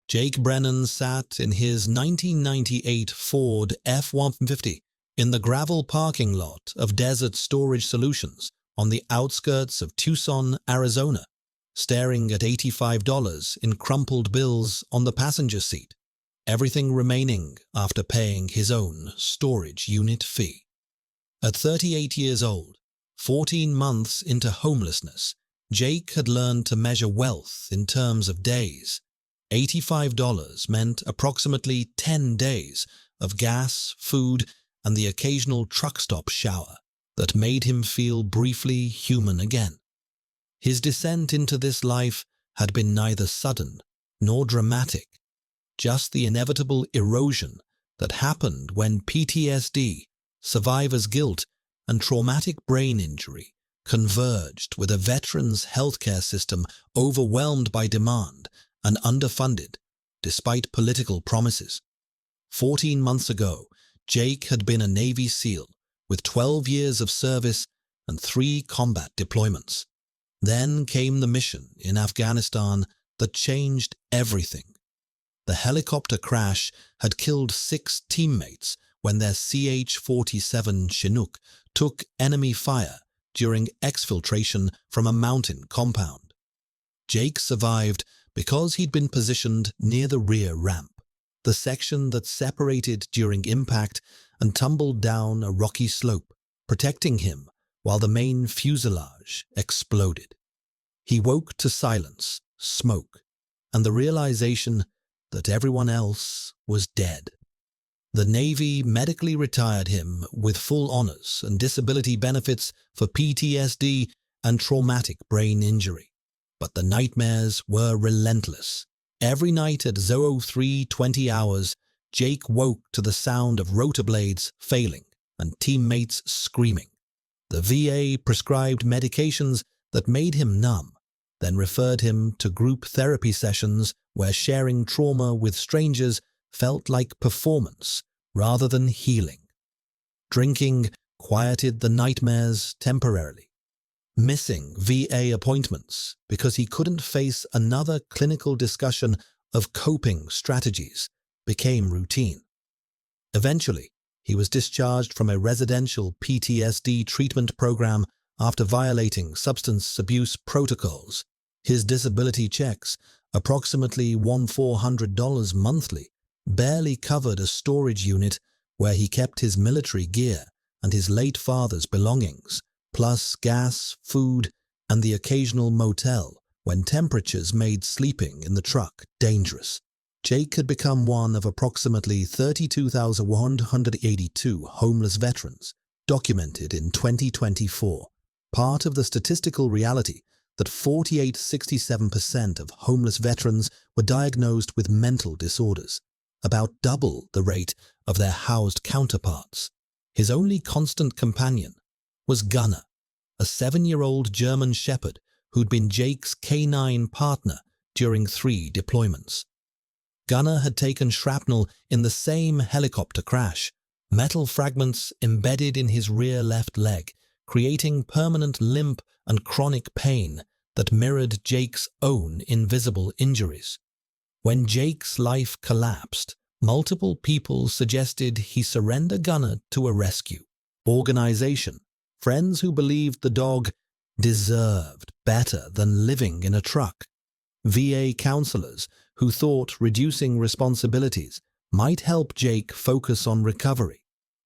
Jake Brennan sat in his 1998 Ford F-150 in the gravel parking lot of Desert Storage Solutions on the outskirts of Tucson, Arizona, staring at $85 in crumpled bills on the passenger seat, everything remaining after paying his own storage unit fee. At 38 years old, 14 months into homelessness, Jake had learned to measure wealth in terms of days. $85 meant approximately 10 days of gas, food, and the occasional truck stop shower that made him feel briefly human again. His descent into this life had been neither sudden nor dramatic, just the inevitable erosion that happened when PTSD, survivor's guilt, and traumatic brain injury converged with a veteran's healthcare system overwhelmed by demand and underfunded, despite political promises. 14 months ago, Jake had been a Navy SEAL with 12 years of service and 3 combat deployments. Then came the mission in Afghanistan that changed everything. The helicopter crash had killed 6 teammates when their CH-47 Chinook took enemy fire during exfiltration from a mountain compound. Jake survived because he'd been positioned near the rear ramp, the section that separated during impact and tumbled down a rocky slope, protecting him while the main fuselage exploded. He woke to silence, smoke, and the realization that everyone else was dead. The Navy medically retired him with full honors and disability benefits for PTSD and traumatic brain injury. But the nightmares were relentless. Every night at 03:20 hours, Jake woke to the sound of rotor blades failing and teammates screaming. The VA prescribed medications that made him numb, then referred him to group therapy sessions where sharing trauma with strangers felt like performance rather than healing. Drinking quieted the nightmares temporarily. Missing VA appointments because he couldn't face another clinical discussion of coping strategies became routine. Eventually, he was discharged from a residential PTSD treatment program after violating substance abuse protocols. His disability checks, approximately $1,400 monthly, barely covered a storage unit where he kept his military gear and his late father's belongings, plus gas, food, and the occasional motel when temperatures made sleeping in the truck dangerous. Jake had become one of approximately 32,182 homeless veterans documented in 2024, part of the statistical reality that 48-67% of homeless veterans were diagnosed with mental disorders, about double the rate of their housed counterparts. His only constant companion was Gunnar, a 7-year-old German Shepherd who'd been Jake's canine partner during 3 deployments. Gunnar had taken shrapnel in the same helicopter crash, metal fragments embedded in his rear left leg, creating permanent limp and chronic pain that mirrored Jake's own invisible injuries. When Jake's life collapsed, multiple people suggested he surrender Gunnar to a rescue organization, friends who believed the dog deserved better than living in a truck, VA counselors who thought reducing responsibilities might help Jake focus on recovery,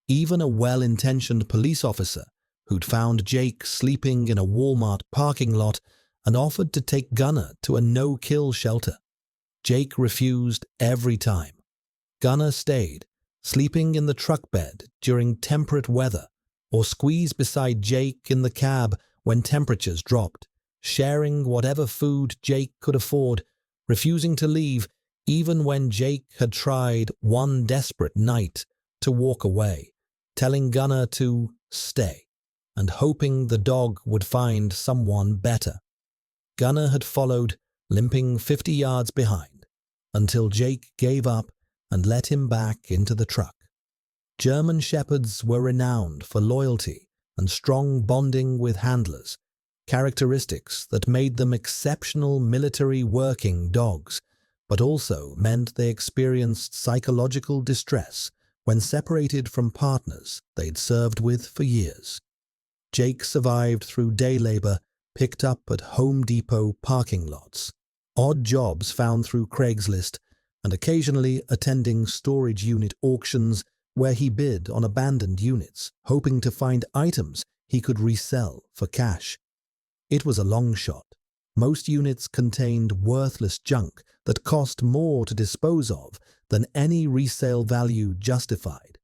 even a well-intentioned police officer who'd found Jake sleeping in a Walmart parking lot and offered to take Gunnar to a no-kill shelter. Jake refused every time. Gunnar stayed, sleeping in the truck bed during temperate weather, or squeezed beside Jake in the cab when temperatures dropped, sharing whatever food Jake could afford, refusing to leave even when Jake had tried one desperate night to walk away, telling Gunnar to stay, and hoping the dog would find someone better. Gunnar had followed, limping 50 yards behind, until Jake gave up and let him back into the truck. German Shepherds were renowned for loyalty and strong bonding with handlers, characteristics that made them exceptional military working dogs, but also meant they experienced psychological distress when separated from partners they'd served with for years. Jake survived through day labor picked up at Home Depot parking lots, odd jobs found through Craigslist, and occasionally attending storage unit auctions where he bid on abandoned units, hoping to find items he could resell for cash. It was a long shot. Most units contained worthless junk that cost more to dispose of than any resale value justified.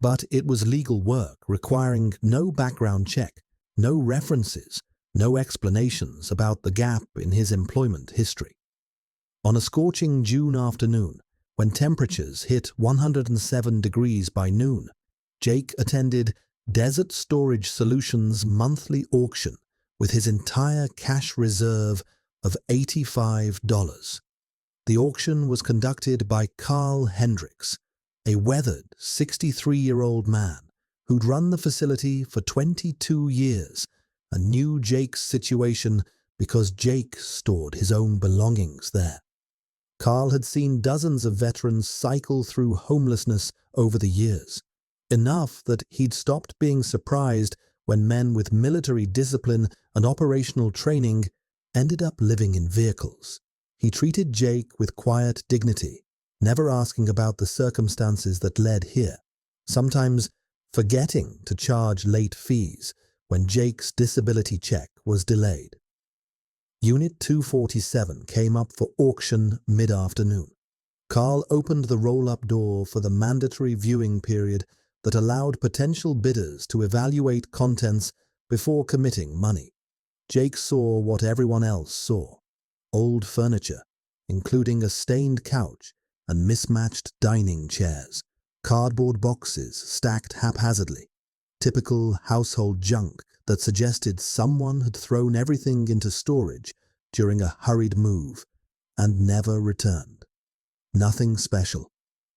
But it was legal work requiring no background check, no references, no explanations about the gap in his employment history. On a scorching June afternoon, when temperatures hit 107 degrees by noon, Jake attended Desert Storage Solutions' monthly auction with his entire cash reserve of $85. The auction was conducted by Carl Hendricks, a weathered 63-year-old man who'd run the facility for 22 years and knew Jake's situation because Jake stored his own belongings there. Carl had seen dozens of veterans cycle through homelessness over the years, enough that he'd stopped being surprised when men with military discipline and operational training ended up living in vehicles. He treated Jake with quiet dignity, never asking about the circumstances that led here, sometimes forgetting to charge late fees when Jake's disability check was delayed. Unit 247 came up for auction mid-afternoon. Carl opened the roll-up door for the mandatory viewing period that allowed potential bidders to evaluate contents before committing money. Jake saw what everyone else saw: old furniture, including a stained couch and mismatched dining chairs, cardboard boxes stacked haphazardly, typical household junk that suggested someone had thrown everything into storage during a hurried move and never returned. Nothing special,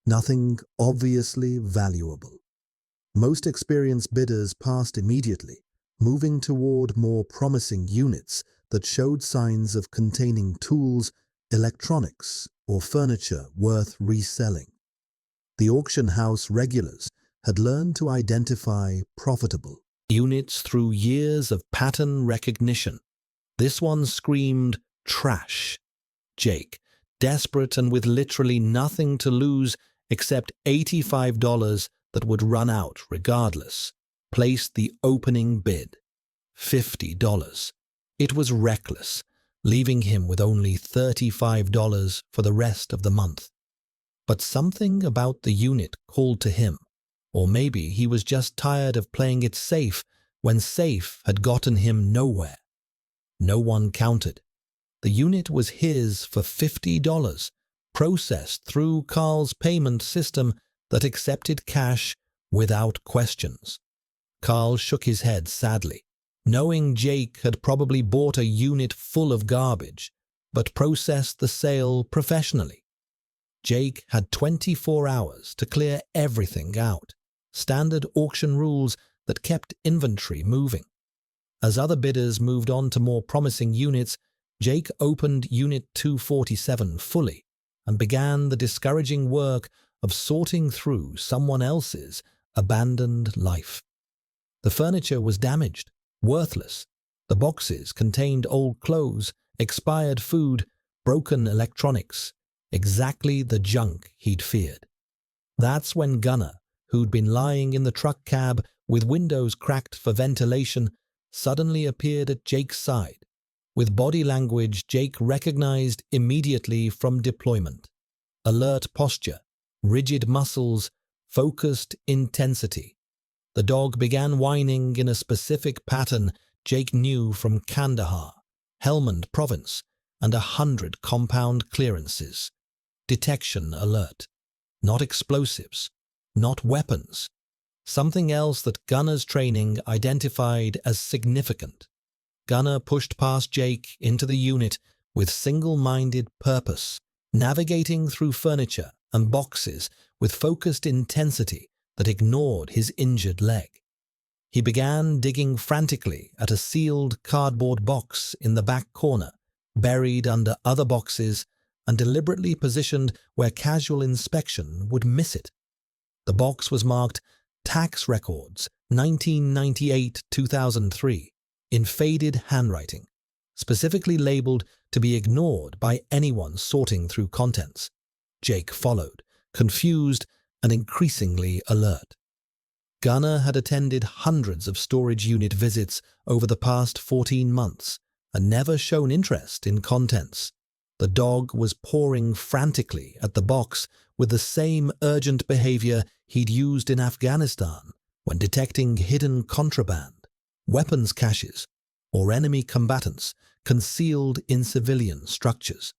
nothing obviously valuable. Most experienced bidders passed immediately, moving toward more promising units that showed signs of containing tools, electronics, or furniture worth reselling. The auction house regulars had learned to identify profitable units through years of pattern recognition. This one screamed trash. Jake, desperate and with literally nothing to lose except $85 that would run out regardless, placed the opening bid, $50. It was reckless, leaving him with only $35 for the rest of the month. But something about the unit called to him, or maybe he was just tired of playing it safe when safe had gotten him nowhere. No one counted. The unit was his for $50, processed through Carl's payment system that accepted cash without questions. Carl shook his head sadly, knowing Jake had probably bought a unit full of garbage, but processed the sale professionally. Jake had 24 hours to clear everything out, standard auction rules that kept inventory moving. As other bidders moved on to more promising units, Jake opened Unit 247 fully and began the discouraging work of sorting through someone else's abandoned life. The furniture was damaged, worthless. The boxes contained old clothes, expired food, broken electronics, exactly the junk he'd feared. That's when Gunnar, who'd been lying in the truck cab with windows cracked for ventilation, suddenly appeared at Jake's side. With body language Jake recognized immediately from deployment. Alert posture, rigid muscles, focused intensity. The dog began whining in a specific pattern Jake knew from Kandahar, Helmand Province, and 100 compound clearances. Detection alert. Not explosives. Not weapons. Something else that Gunnar's training identified as significant. Gunnar pushed past Jake into the unit with single-minded purpose, navigating through furniture and boxes with focused intensity that ignored his injured leg. He began digging frantically at a sealed cardboard box in the back corner, buried under other boxes and deliberately positioned where casual inspection would miss it. The box was marked Tax Records 1998-2003 in faded handwriting, specifically labeled to be ignored by anyone sorting through contents. Jake followed, confused and increasingly alert. Gunner had attended hundreds of storage unit visits over the past 14 months and never shown interest in contents. The dog was pawing frantically at the box with the same urgent behavior he'd used in Afghanistan when detecting hidden contraband, weapons caches, or enemy combatants concealed in civilian structures.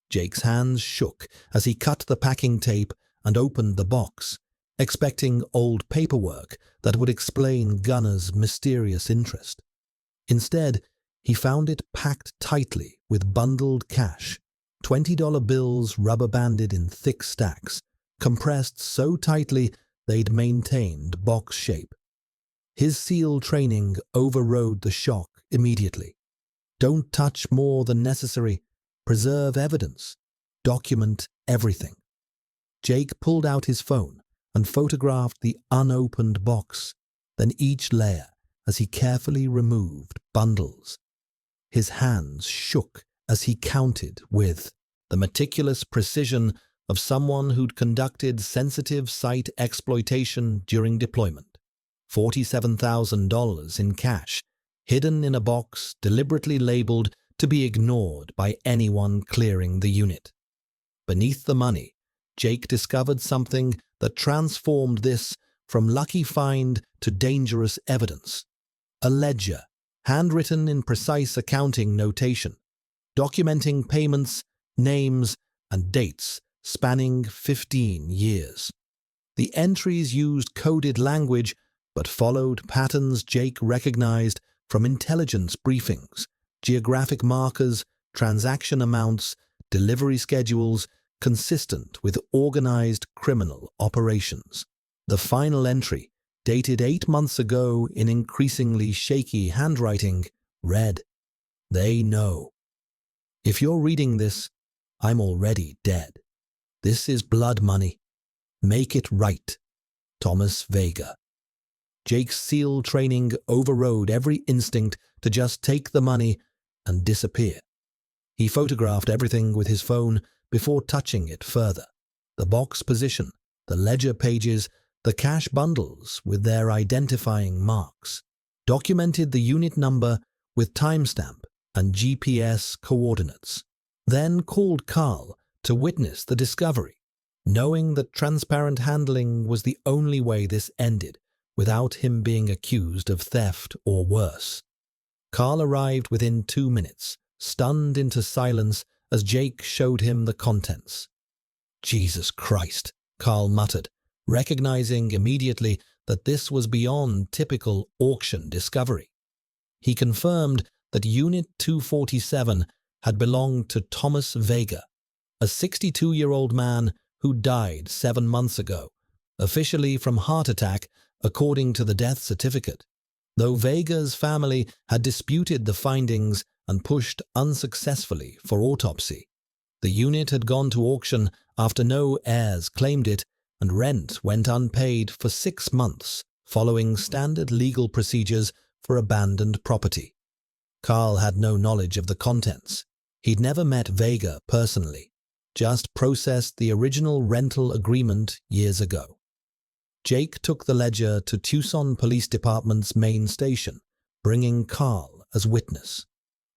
Jake's hands shook as he cut the packing tape and opened the box, expecting old paperwork that would explain Gunner's mysterious interest. Instead, he found it packed tightly with bundled cash, $20 bills rubber-banded in thick stacks, compressed so tightly they'd maintained box shape. His SEAL training overrode the shock immediately. Don't touch more than necessary. Preserve evidence. Document everything. Jake pulled out his phone and photographed the unopened box, then each layer as he carefully removed bundles. His hands shook as he counted with the meticulous precision of someone who'd conducted sensitive site exploitation during deployment. $47,000 in cash, hidden in a box deliberately labeled to be ignored by anyone clearing the unit. Beneath the money, Jake discovered something that transformed this from lucky find to dangerous evidence. A ledger, handwritten in precise accounting notation, documenting payments, names, and dates spanning 15 years. The entries used coded language but followed patterns Jake recognized from intelligence briefings, geographic markers, transaction amounts, delivery schedules, consistent with organized criminal operations. The final entry, dated 8 months ago in increasingly shaky handwriting, read, "They know. If you're reading this, I'm already dead. This is blood money. Make it right. Thomas Vega." Jake's SEAL training overrode every instinct to just take the money and disappear. He photographed everything with his phone before touching it further. The box position, the ledger pages, the cash bundles with their identifying marks. Documented the unit number with timestamp and GPS coordinates. Then called Carl to witness the discovery, knowing that transparent handling was the only way this ended without him being accused of theft or worse. Carl arrived within 2 minutes, stunned into silence as Jake showed him the contents. "Jesus Christ," Carl muttered, recognizing immediately that this was beyond typical auction discovery. He confirmed that Unit 247 had belonged to Thomas Vega, a 62-year-old man who died 7 months ago, officially from heart attack according to the death certificate. Though Vega's family had disputed the findings and pushed unsuccessfully for autopsy, the unit had gone to auction after no heirs claimed it, and rent went unpaid for 6 months, following standard legal procedures for abandoned property. Carl had no knowledge of the contents. He'd never met Vega personally, just processed the original rental agreement years ago. Jake took the ledger to Tucson Police Department's main station, bringing Carl as witness.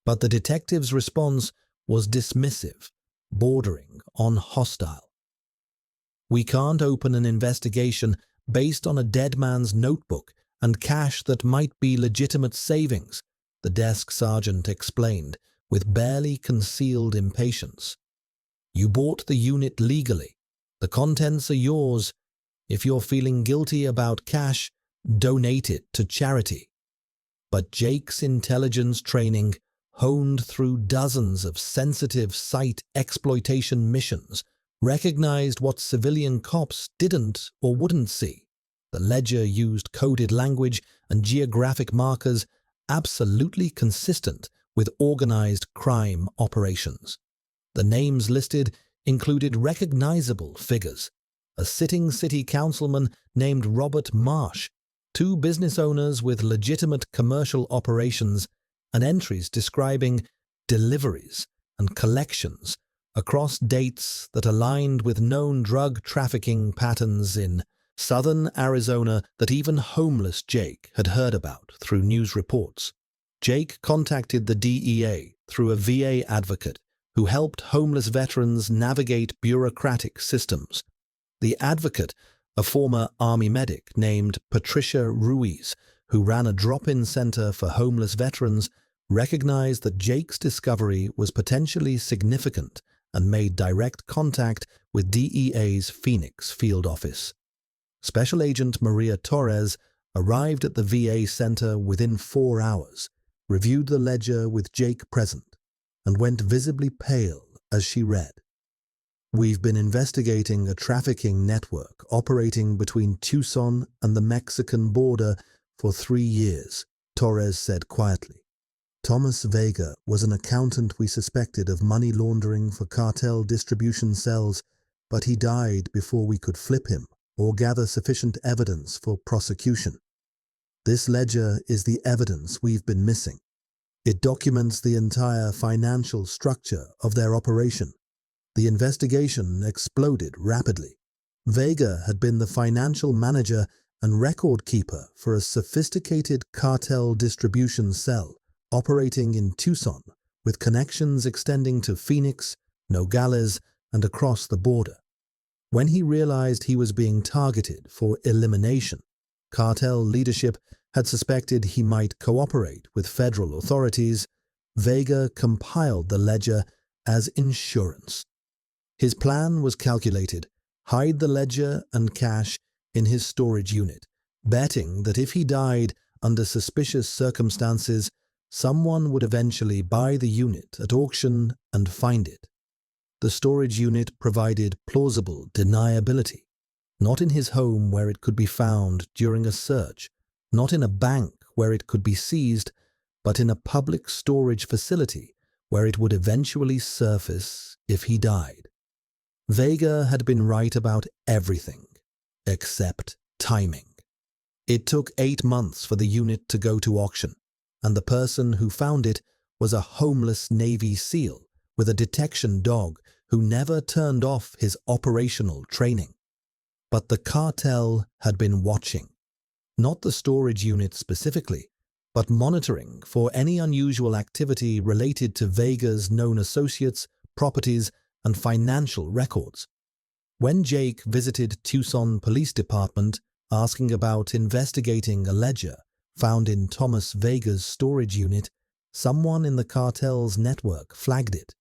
But the detective's response was dismissive, bordering on hostile. "We can't open an investigation based on a dead man's notebook and cash that might be legitimate savings," the desk sergeant explained with barely concealed impatience. "You bought the unit legally. The contents are yours. If you're feeling guilty about cash, donate it to charity." But Jake's intelligence training, honed through dozens of sensitive site exploitation missions, recognized what civilian cops didn't or wouldn't see. The ledger used coded language and geographic markers absolutely consistent with organized crime operations. The names listed included recognizable figures: a sitting city councilman named Robert Marsh, two business owners with legitimate commercial operations, and entries describing deliveries and collections across dates that aligned with known drug trafficking patterns in southern Arizona that even homeless Jake had heard about through news reports. Jake contacted the DEA through a VA advocate who helped homeless veterans navigate bureaucratic systems. The advocate, a former Army medic named Patricia Ruiz, who ran a drop-in center for homeless veterans, recognized that Jake's discovery was potentially significant and made direct contact with DEA's Phoenix field office. Special Agent Maria Torres arrived at the VA center within 4 hours, reviewed the ledger with Jake present, and went visibly pale as she read. "We've been investigating a trafficking network operating between Tucson and the Mexican border for 3 years," Torres said quietly. "Thomas Vega was an accountant we suspected of money laundering for cartel distribution cells, but he died before we could flip him or gather sufficient evidence for prosecution. This ledger is the evidence we've been missing. It documents the entire financial structure of their operation." The investigation exploded rapidly. Vega had been the financial manager and record keeper for a sophisticated cartel distribution cell operating in Tucson, with connections extending to Phoenix, Nogales, and across the border. When he realized he was being targeted for elimination, cartel leadership had suspected he might cooperate with federal authorities. Vega compiled the ledger as insurance. His plan was calculated: hide the ledger and cash in his storage unit, betting that if he died under suspicious circumstances, someone would eventually buy the unit at auction and find it. The storage unit provided plausible deniability: not in his home where it could be found during a search, not in a bank where it could be seized, but in a public storage facility where it would eventually surface if he died. Vega had been right about everything, except timing. It took 8 months for the unit to go to auction, and the person who found it was a homeless Navy SEAL with a detection dog who never turned off his operational training. But the cartel had been watching. Not the storage unit specifically, but monitoring for any unusual activity related to Vega's known associates, properties, and financial records. When Jake visited Tucson Police Department asking about investigating a ledger found in Thomas Vega's storage unit, someone in the cartel's network flagged it.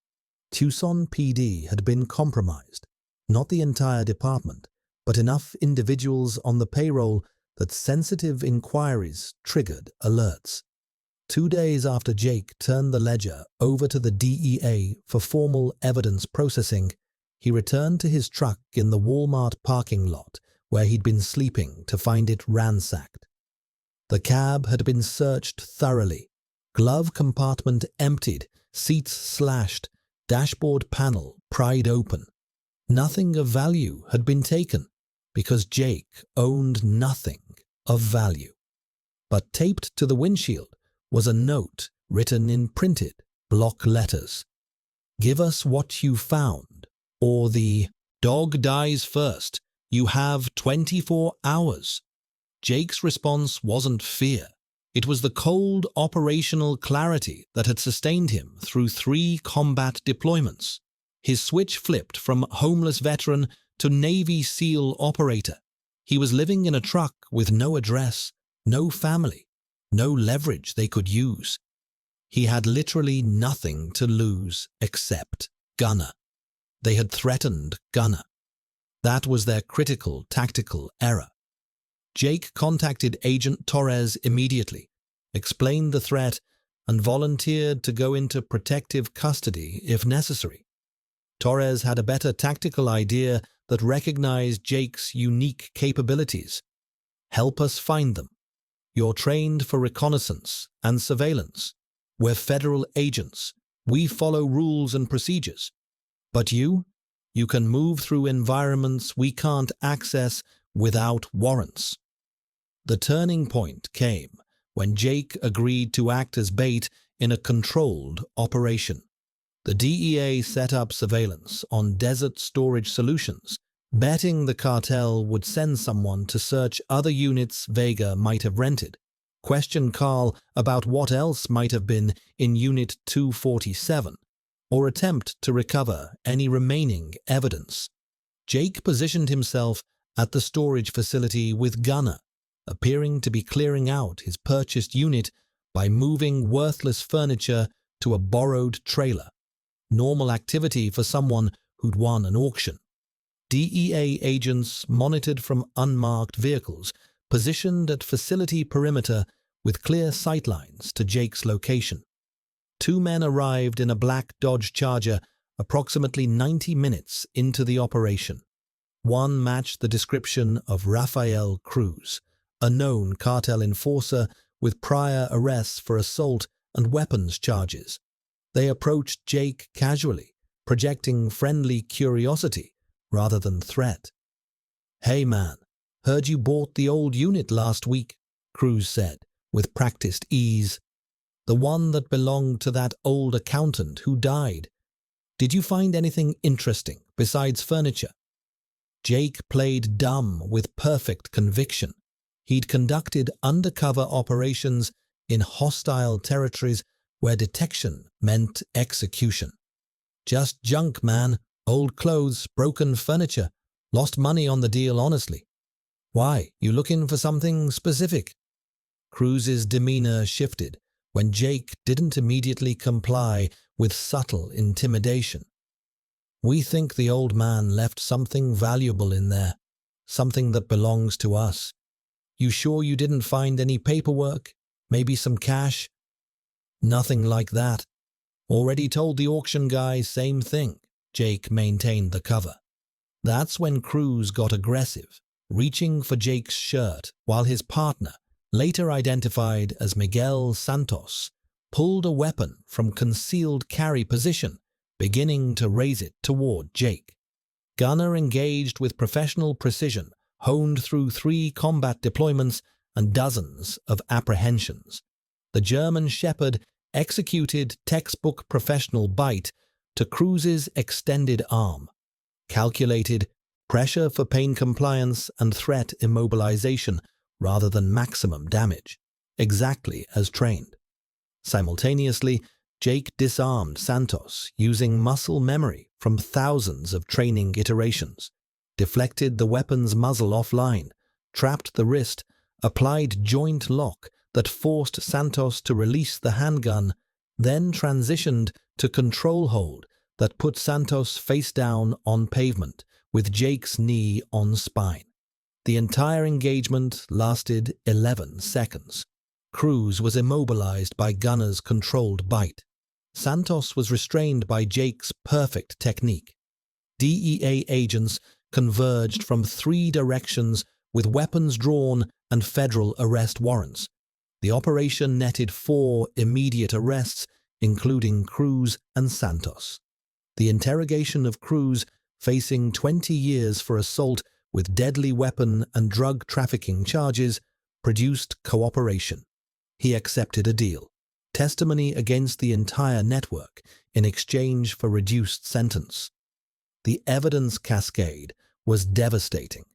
Tucson PD had been compromised, not the entire department, but enough individuals on the payroll that sensitive inquiries triggered alerts. 2 days after Jake turned the ledger over to the DEA for formal evidence processing, he returned to his truck in the Walmart parking lot where he'd been sleeping to find it ransacked. The cab had been searched thoroughly, glove compartment emptied, seats slashed, dashboard panel pried open. Nothing of value had been taken, because Jake owned nothing of value. But taped to the windshield was a note written in printed block letters: "Give us what you found, or the dog dies first. You have 24 hours. Jake's response wasn't fear. It was the cold operational clarity that had sustained him through 3 combat deployments. His switch flipped from homeless veteran to Navy SEAL operator. He was living in a truck with no address, no family, no leverage they could use. He had literally nothing to lose except Gunner. They had threatened Gunner. That was their critical tactical error. Jake contacted Agent Torres immediately, explained the threat, and volunteered to go into protective custody if necessary. Torres had a better tactical idea that recognized Jake's unique capabilities. "Help us find them. You're trained for reconnaissance and surveillance. We're federal agents. We follow rules and procedures. But you can move through environments we can't access without warrants. The turning point came when Jake agreed to act as bait in a controlled operation. The DEA set up surveillance on Desert Storage Solutions, betting the cartel would send someone to search other units Vega might have rented, question Carl about what else might have been in Unit 247, or attempt to recover any remaining evidence. Jake positioned himself at the storage facility with Gunner, appearing to be clearing out his purchased unit by moving worthless furniture to a borrowed trailer. Normal activity for someone who'd won an auction. DEA agents monitored from unmarked vehicles, positioned at facility perimeter with clear sightlines to Jake's location. 2 men arrived in a black Dodge Charger approximately 90 minutes into the operation. One matched the description of Rafael Cruz, a known cartel enforcer with prior arrests for assault and weapons charges. They approached Jake casually, projecting friendly curiosity rather than threat. "Hey man, heard you bought the old unit last week," Cruz said, with practiced ease. "The one that belonged to that old accountant who died. Did you find anything interesting besides furniture?" Jake played dumb with perfect conviction. He'd conducted undercover operations in hostile territories where detection meant execution. "Just junk, man. Old clothes, broken furniture. Lost money on the deal, honestly." "Why, you looking for something specific?" Cruz's demeanor shifted when Jake didn't immediately comply with subtle intimidation. "We think the old man left something valuable in there, something that belongs to us. You sure you didn't find any paperwork? Maybe some cash?" "Nothing like that. Already told the auction guy same thing." Jake maintained the cover. That's when Cruz got aggressive, reaching for Jake's shirt while his partner, later identified as Miguel Santos, pulled a weapon from concealed carry position, beginning to raise it toward Jake. Gunner engaged with professional precision, honed through 3 combat deployments and dozens of apprehensions. The German Shepherd executed textbook professional bite to Cruz's extended arm, calculated pressure for pain compliance and threat immobilization rather than maximum damage, exactly as trained. Simultaneously, Jake disarmed Santos using muscle memory from thousands of training iterations, deflected the weapon's muzzle offline, trapped the wrist, applied joint lock that forced Santos to release the handgun, then transitioned to control hold that put Santos face down on pavement with Jake's knee on spine. The entire engagement lasted 11 seconds. Cruz was immobilized by Gunner's controlled bite. Santos was restrained by Jake's perfect technique. DEA agents converged from 3 directions with weapons drawn and federal arrest warrants. The operation netted 4 immediate arrests, including Cruz and Santos. The interrogation of Cruz, facing 20 years for assault with deadly weapon and drug trafficking charges, produced cooperation. He accepted a deal, testimony against the entire network in exchange for reduced sentence. The evidence cascade was devastating.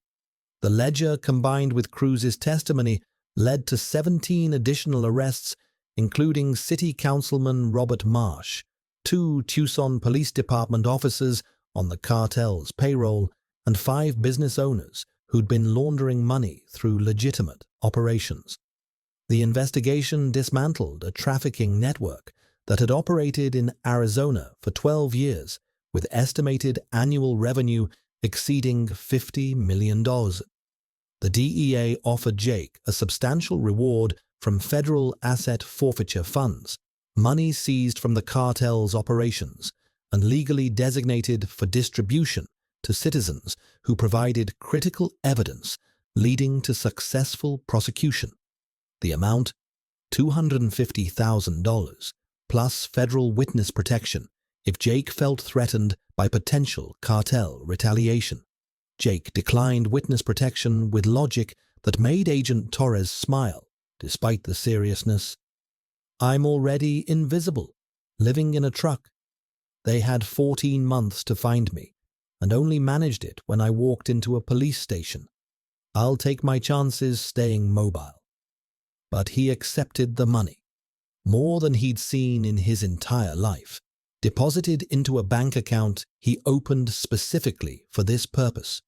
The ledger combined with Cruz's testimony led to 17 additional arrests, including City Councilman Robert Marsh, 2 Tucson Police Department officers on the cartel's payroll, and 5 business owners who'd been laundering money through legitimate operations. The investigation dismantled a trafficking network that had operated in Arizona for 12 years, with estimated annual revenue exceeding $50 million. The DEA offered Jake a substantial reward from federal asset forfeiture funds, money seized from the cartel's operations and legally designated for distribution to citizens who provided critical evidence leading to successful prosecution. The amount, $250,000, plus federal witness protection if Jake felt threatened by potential cartel retaliation. Jake declined witness protection with logic that made Agent Torres smile, despite the seriousness. "I'm already invisible, living in a truck. They had 14 months to find me, and only managed it when I walked into a police station. I'll take my chances staying mobile." But he accepted the money, more than he'd seen in his entire life, deposited into a bank account he opened specifically for this purpose.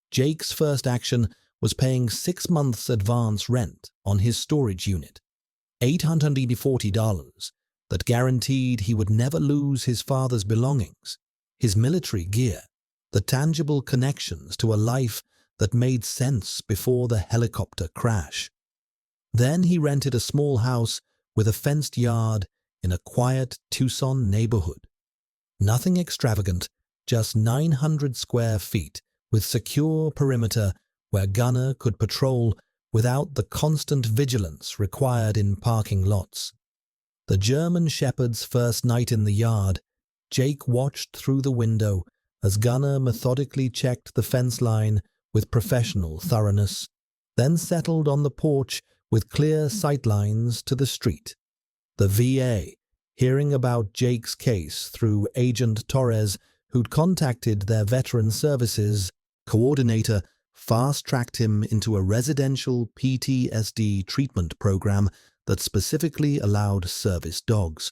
Jake's first action was paying 6 months advance rent on his storage unit, $840, that guaranteed he would never lose his father's belongings, his military gear, the tangible connections to a life that made sense before the helicopter crash. Then he rented a small house with a fenced yard in a quiet Tucson neighborhood. Nothing extravagant, just 900 square feet with secure perimeter where Gunner could patrol without the constant vigilance required in parking lots. The German Shepherd's first night in the yard, Jake watched through the window as Gunner methodically checked the fence line with professional thoroughness, then settled on the porch with clear sightlines to the street. The VA, hearing about Jake's case through Agent Torres, who'd contacted their veteran services coordinator, fast-tracked him into a residential PTSD treatment program that specifically allowed service dogs.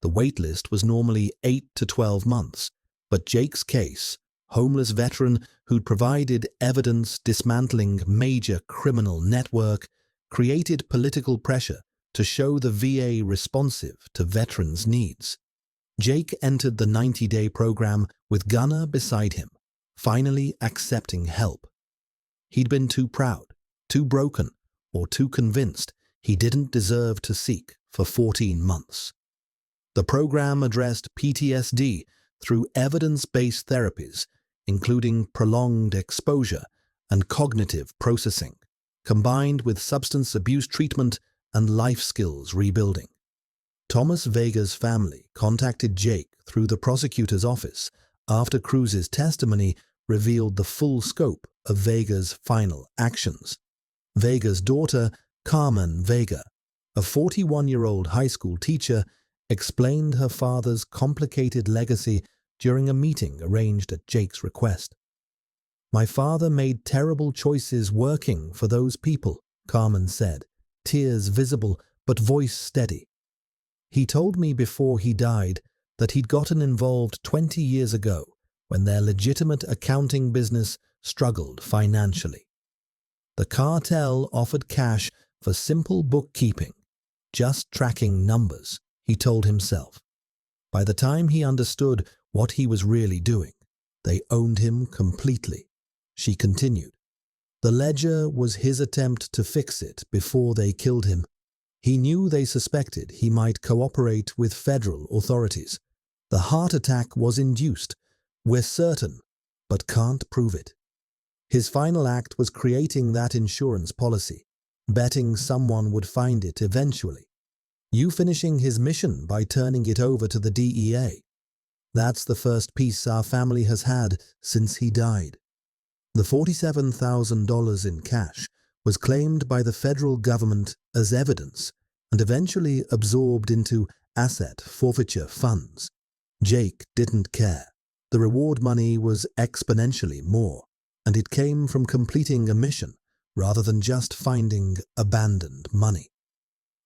The waitlist was normally 8 to 12 months, but Jake's case, homeless veteran who'd provided evidence dismantling major criminal network, created political pressure to show the VA responsive to veterans' needs. Jake entered the 90-day program with Gunner beside him, finally accepting help. He'd been too proud, too broken, or too convinced he didn't deserve to seek for 14 months. The program addressed PTSD through evidence-based therapies, including prolonged exposure and cognitive processing, combined with substance abuse treatment and life skills rebuilding. Thomas Vega's family contacted Jake through the prosecutor's office after Cruz's testimony revealed the full scope of Vega's final actions. Vega's daughter, Carmen Vega, a 41-year-old high school teacher, explained her father's complicated legacy during a meeting arranged at Jake's request. "My father made terrible choices working for those people," Carmen said, tears visible but voice steady. "He told me before he died that he'd gotten involved 20 years ago when their legitimate accounting business struggled financially. The cartel offered cash for simple bookkeeping, just tracking numbers," he told himself. By the time he understood what he was really doing, they owned him completely. She continued. "The ledger was his attempt to fix it before they killed him. He knew they suspected he might cooperate with federal authorities. The heart attack was induced. We're certain, but can't prove it. His final act was creating that insurance policy, betting someone would find it eventually. You finishing his mission by turning it over to the DEA. That's the first piece our family has had since he died." The $47,000 in cash was claimed by the federal government as evidence and eventually absorbed into asset forfeiture funds. Jake didn't care. The reward money was exponentially more, and it came from completing a mission rather than just finding abandoned money.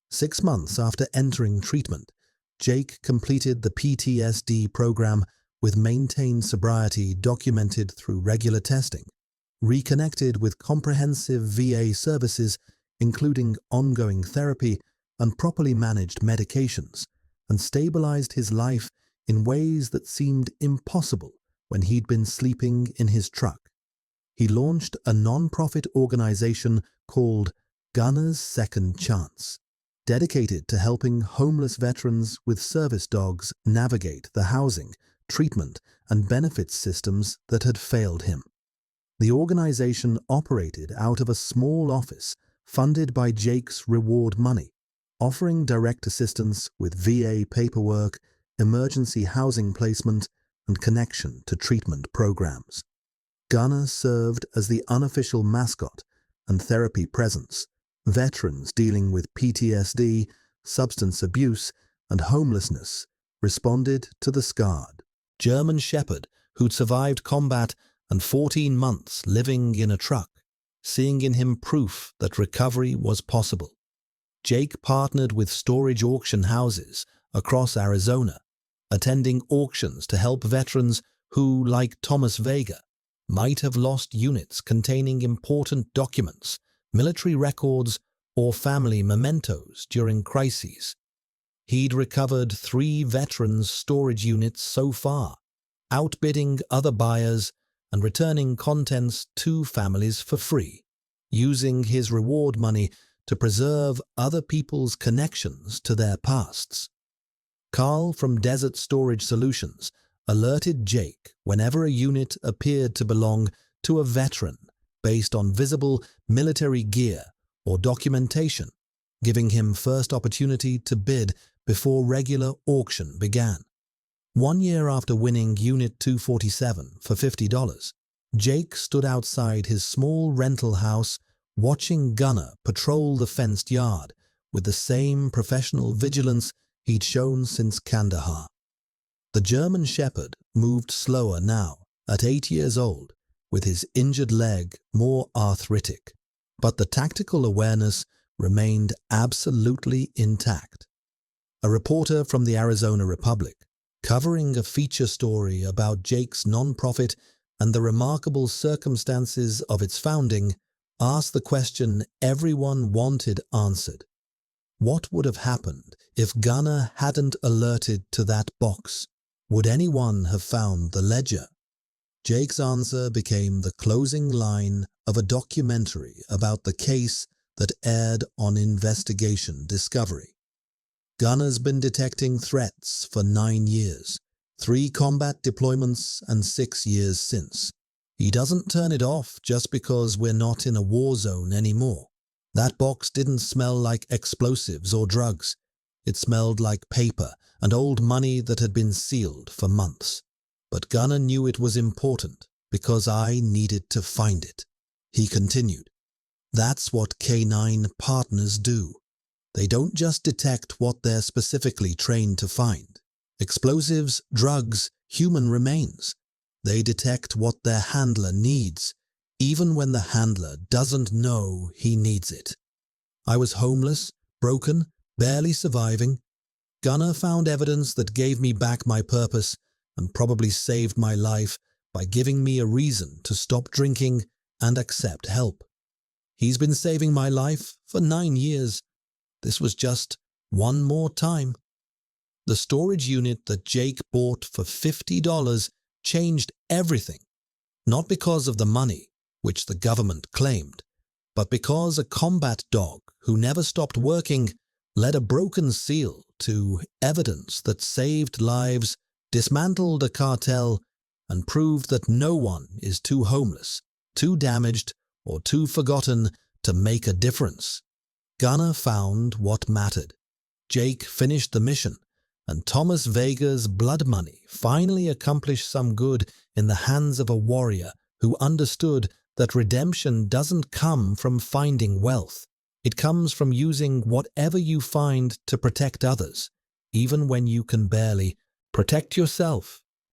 6 months after entering treatment, Jake completed the PTSD program with maintained sobriety documented through regular testing, reconnected with comprehensive VA services including ongoing therapy and properly managed medications, and stabilized his life in ways that seemed impossible when he'd been sleeping in his truck. He launched a non-profit organization called Gunner's Second Chance, dedicated to helping homeless veterans with service dogs navigate the housing, treatment, and benefits systems that had failed him. The organization operated out of a small office funded by Jake's reward money, offering direct assistance with VA paperwork, emergency housing placement, and connection to treatment programs. Gunner served as the unofficial mascot and therapy presence. Veterans dealing with PTSD, substance abuse, and homelessness responded to the scarred German Shepherd who'd survived combat and 14 months living in a truck, seeing in him proof that recovery was possible. Jake partnered with storage auction houses across Arizona, attending auctions to help veterans who, like Thomas Vega, might have lost units containing important documents, military records, or family mementos during crises. He'd recovered 3 veterans' storage units so far, outbidding other buyers and returning contents to families for free, using his reward money to preserve other people's connections to their pasts. Carl from Desert Storage Solutions alerted Jake whenever a unit appeared to belong to a veteran based on visible military gear or documentation, giving him first opportunity to bid before regular auction began. 1 year after winning Unit 247 for $50, Jake stood outside his small rental house watching Gunner patrol the fenced yard with the same professional vigilance he'd shown since Kandahar. The German Shepherd moved slower now, at 8 years old, with his injured leg more arthritic, but the tactical awareness remained absolutely intact. A reporter from the Arizona Republic, covering a feature story about Jake's nonprofit and the remarkable circumstances of its founding, asked the question everyone wanted answered. What would have happened if Gunner hadn't alerted to that box? Would anyone have found the ledger? Jake's answer became the closing line of a documentary about the case that aired on Investigation Discovery. Gunner's been detecting threats for 9 years, 3 combat deployments and 6 years since. He doesn't turn it off just because we're not in a war zone anymore. That box didn't smell like explosives or drugs. It smelled like paper and old money that had been sealed for months. But Gunner knew it was important because I needed to find it. He continued, "That's what K9 partners do. They don't just detect what they're specifically trained to find. Explosives, drugs, human remains. They detect what their handler needs, even when the handler doesn't know he needs it." I was homeless, broken, barely surviving. Gunner found evidence that gave me back my purpose and probably saved my life by giving me a reason to stop drinking and accept help. He's been saving my life for 9 years. This was just one more time. The storage unit that Jake bought for $50 changed everything, not because of the money, which the government claimed, but because a combat dog who never stopped working led a broken seal to evidence that saved lives, dismantled a cartel, and proved that no one is too homeless, too damaged, or too forgotten to make a difference. Gunner found what mattered. Jake finished the mission, and Thomas Vega's blood money finally accomplished some good in the hands of a warrior who understood that redemption doesn't come from finding wealth. It comes from using whatever you find to protect others, even when you can barely protect yourself.